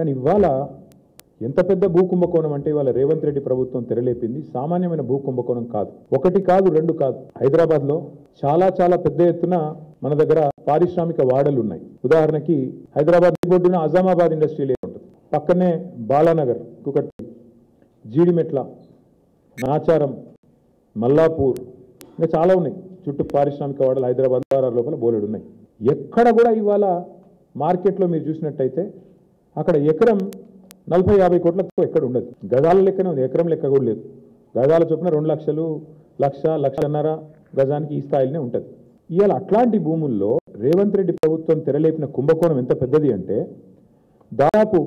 కానీ ఇవాళ ఎంత పెద్ద భూ కుంభకోణం అంటే ఇవాళ రేవంత్ రెడ్డి ప్రభుత్వం తెరలేపింది సామాన్యమైన భూ కుంభకోణం కాదు. ఒకటి కాదు, రెండు కాదు. హైదరాబాద్లో చాలా చాలా పెద్ద ఎత్తున మన దగ్గర పారిశ్రామిక వాడలు ఉన్నాయి. ఉదాహరణకి హైదరాబాద్ బొడ్డున అజామాబాద్ ఇండస్ట్రియల్ ఏరియా ఉంటుంది, పక్కనే బాలానగర్, కుకట్పల్లి, జీడిమెట్ల, నాచారం, మల్లాపూర్, ఇంకా చాలా ఉన్నాయి. చుట్టూ పారిశ్రామిక వాడలు హైదరాబాద్ లోపల బోలెడు ఉన్నాయి. ఎక్కడ కూడా ఇవాళ మార్కెట్లో మీరు చూసినట్టయితే అక్కడ ఎకరం 40-50 కోట్లకు ఎక్కడ ఉండదు. గజాల లెక్కనే ఉంది, ఎకరం లెక్క కూడా లేదు. గజాల చొప్పున 2 లక్షలు, లక్షన్నర గజానికి ఈ స్థాయిలోనే ఉంటుంది. ఇవాళ అట్లాంటి భూముల్లో రేవంత్ రెడ్డి ప్రభుత్వం తెరలేపిన కుంభకోణం ఎంత పెద్దది అంటే దాదాపు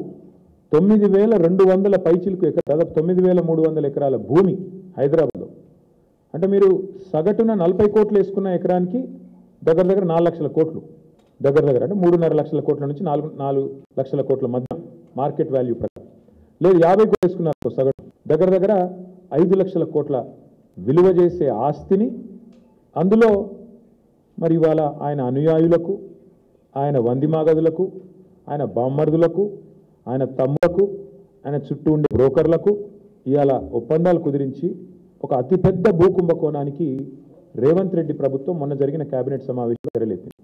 9,200 పైచిలకు ఎకరా, దాదాపు 9,300 ఎకరాల భూమి హైదరాబాద్లో. అంటే మీరు సగటున 40 కోట్లు వేసుకున్న ఎకరానికి దగ్గర 4 లక్షల కోట్లు, దగ్గర అంటే 3.5 లక్షల కోట్ల నుంచి 4 లక్షల కోట్ల మధ్య మార్కెట్ వాల్యూ ప్రకారం. లేదు 50 కోట్లు వేసుకున్నారు సగటు, దగ్గర 5 లక్షల కోట్ల విలువ చేసే ఆస్తిని అందులో మరి ఇవాళ ఆయన అనుయాయులకు, ఆయన వందిమాగదులకు, ఆయన బామ్మర్దులకు, ఆయన తమ్ములకు, ఆయన చుట్టూ ఉండే బ్రోకర్లకు ఇవాళ ఒప్పందాలు కుదిరించి ఒక అతిపెద్ద భూ కుంభకోణానికి రేవంత్ రెడ్డి ప్రభుత్వం మొన్న జరిగిన కేబినెట్ సమావేశంలో తెరలేపింది.